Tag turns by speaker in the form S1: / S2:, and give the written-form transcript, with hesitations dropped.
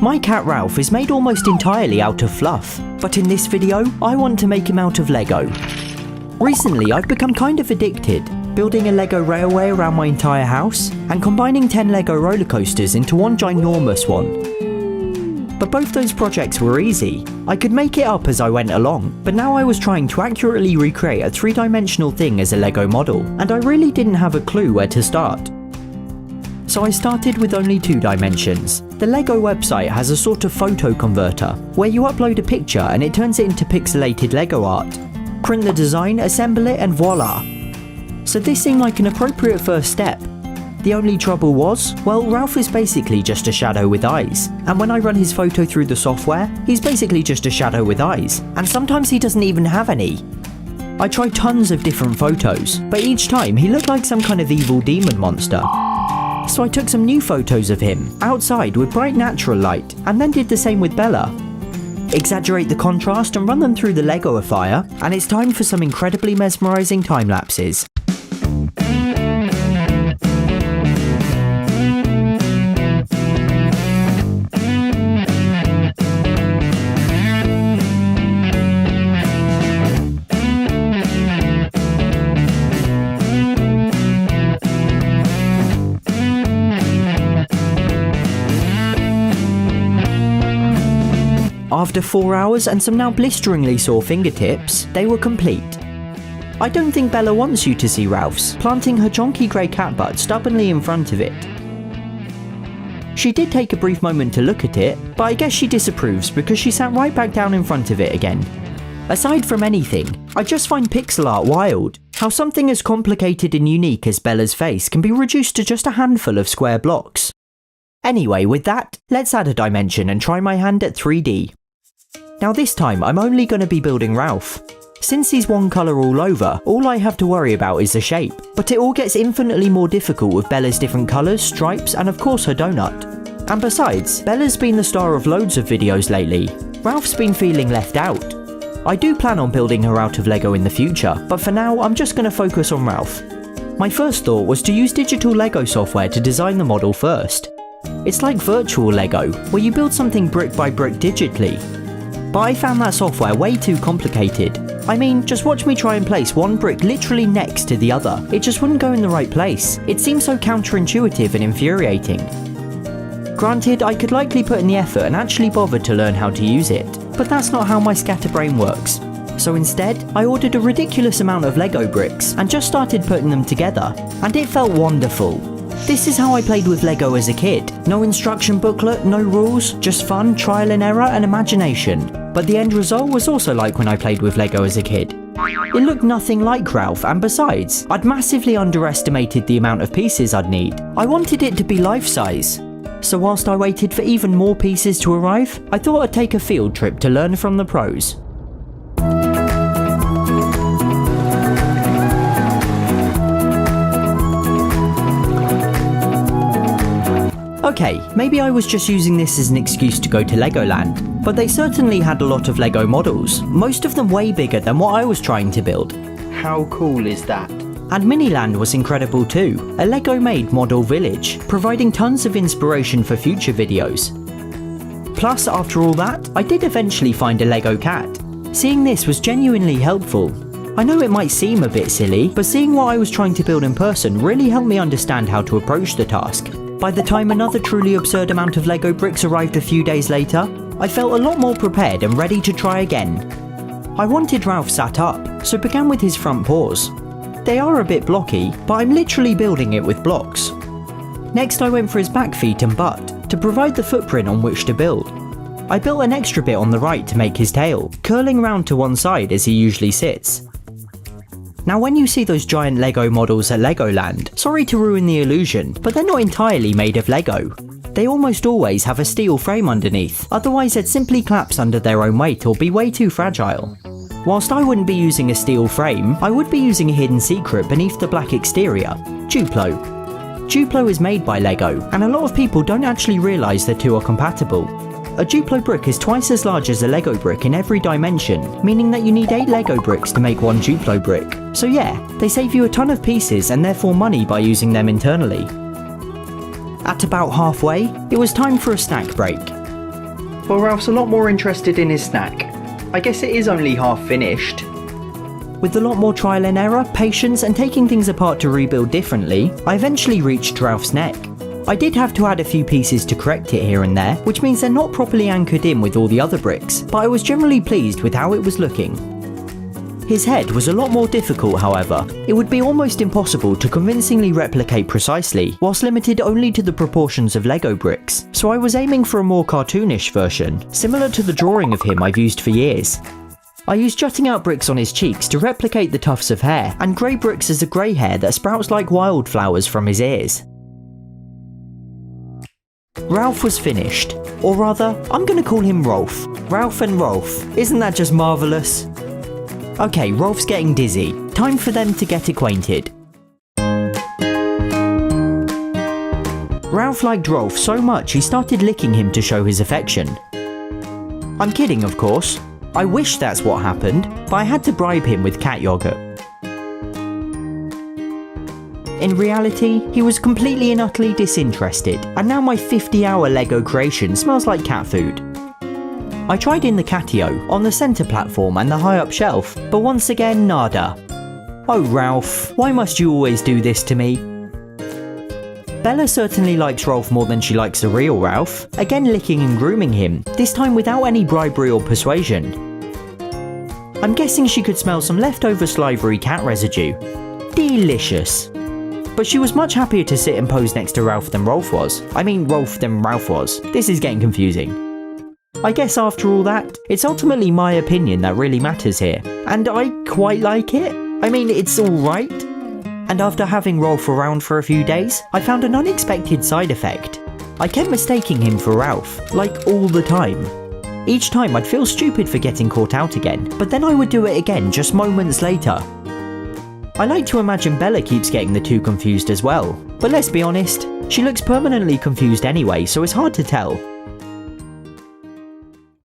S1: My cat Ralph is made almost entirely out of fluff, but in this video, I want to make him out of Lego. Recently, I've become kind of addicted, building a Lego railway around my entire house, and combining 10 Lego roller coasters into one ginormous one. But both those projects were easy. I could make it up as I went along, but now I was trying to accurately recreate a three-dimensional thing as a Lego model, and I really didn't have a clue where to start. So I started with only 2 dimensions. The Lego website has a sort of photo converter, where you upload a picture and it turns it into pixelated Lego art. Print the design, assemble it, and voila! So this seemed like an appropriate first step. The only trouble was, well, Ralph is basically just a shadow with eyes, and when I run his photo through the software, he's basically just a shadow with eyes, and sometimes he doesn't even have any. I tried tons of different photos, but each time he looked like some kind of evil demon monster. So I took some new photos of him, outside with bright natural light, and then did the same with Bella. Exaggerate the contrast and run them through the Legoifier, and it's time for some incredibly mesmerizing time lapses. After 4 hours and some now blisteringly sore fingertips, they were complete. I don't think Bella wants you to see Ralph's, planting her chonky grey cat butt stubbornly in front of it. She did take a brief moment to look at it, but I guess she disapproves because she sat right back down in front of it again. Aside from anything, I just find pixel art wild. How something as complicated and unique as Bella's face can be reduced to just a handful of square blocks. Anyway, with that, let's add a dimension and try my hand at 3D. Now this time I'm only going to be building Ralph. Since he's one colour all over, all I have to worry about is the shape, but it all gets infinitely more difficult with Bella's different colours, stripes, and of course her donut. And besides, Bella's been the star of loads of videos lately. Ralph's been feeling left out. I do plan on building her out of Lego in the future, but for now I'm just going to focus on Ralph. My first thought was to use digital Lego software to design the model first. It's like virtual Lego, where you build something brick by brick digitally. But I found that software way too complicated. I mean, just watch me try and place one brick literally next to the other. It just wouldn't go in the right place. It seems so counterintuitive and infuriating. Granted, I could likely put in the effort and actually bother to learn how to use it, but that's not how my scatterbrain works. So instead, I ordered a ridiculous amount of Lego bricks and just started putting them together, and it felt wonderful. This is how I played with Lego as a kid. No instruction booklet, no rules, just fun, trial and error and imagination. But the end result was also like when I played with Lego as a kid. It looked nothing like Ralph, and besides, I'd massively underestimated the amount of pieces I'd need. I wanted it to be life-size. So whilst I waited for even more pieces to arrive, I thought I'd take a field trip to learn from the pros. Okay, maybe I was just using this as an excuse to go to Legoland, but they certainly had a lot of Lego models, most of them way bigger than what I was trying to build.
S2: How cool is that?
S1: And Miniland was incredible too, a Lego-made model village, providing tons of inspiration for future videos. Plus, after all that, I did eventually find a Lego cat. Seeing this was genuinely helpful. I know it might seem a bit silly, but seeing what I was trying to build in person really helped me understand how to approach the task. By the time another truly absurd amount of Lego bricks arrived a few days later, I felt a lot more prepared and ready to try again. I wanted Ralph sat up, so began with his front paws. They are a bit blocky, but I'm literally building it with blocks. Next I went for his back feet and butt, to provide the footprint on which to build. I built an extra bit on the right to make his tail, curling round to one side as he usually sits. Now when you see those giant Lego models at Legoland, sorry to ruin the illusion, but they're not entirely made of Lego. They almost always have a steel frame underneath, otherwise they'd simply collapse under their own weight or be way too fragile. Whilst I wouldn't be using a steel frame, I would be using a hidden secret beneath the black exterior, Duplo. Duplo is made by Lego, and a lot of people don't actually realise the two are compatible. A Duplo brick is twice as large as a Lego brick in every dimension, meaning that you need 8 Lego bricks to make one Duplo brick. So yeah, they save you a ton of pieces and therefore money by using them internally. At about halfway, it was time for a snack break.
S2: Well, Ralph's a lot more interested in his snack. I guess it is only half finished.
S1: With a lot more trial and error, patience, and taking things apart to rebuild differently, I eventually reached Ralph's neck. I did have to add a few pieces to correct it here and there, which means they're not properly anchored in with all the other bricks, but I was generally pleased with how it was looking. His head was a lot more difficult, however. It would be almost impossible to convincingly replicate precisely, whilst limited only to the proportions of Lego bricks, so I was aiming for a more cartoonish version, similar to the drawing of him I've used for years. I used jutting out bricks on his cheeks to replicate the tufts of hair, and grey bricks as a grey hair that sprouts like wildflowers from his ears. Ralph was finished, or rather, I'm gonna call him Rolf. Ralph and Rolf, isn't that just marvellous? Okay, Rolf's getting dizzy. Time for them to get acquainted. Ralph liked Rolf so much he started licking him to show his affection. I'm kidding, of course. I wish that's what happened, but I had to bribe him with cat yogurt. In reality, he was completely and utterly disinterested, and now my 50-hour Lego creation smells like cat food. I tried in the catio, on the centre platform and the high-up shelf, but once again nada. Oh Ralph, why must you always do this to me? Bella certainly likes Rolf more than she likes the real Ralph, again licking and grooming him, this time without any bribery or persuasion. I'm guessing she could smell some leftover slivery cat residue. Delicious. But she was much happier to sit and pose next to Ralph than Rolf was. I mean Rolf than Ralph was. This is getting confusing. I guess after all that, it's ultimately my opinion that really matters here, and I quite like it. I mean, it's alright. And after having Rolf around for a few days, I found an unexpected side effect. I kept mistaking him for Ralph, like all the time. Each time I'd feel stupid for getting caught out again, but then I would do it again just moments later. I like to imagine Bella keeps getting the two confused as well, but let's be honest, she looks permanently confused anyway, so it's hard to tell.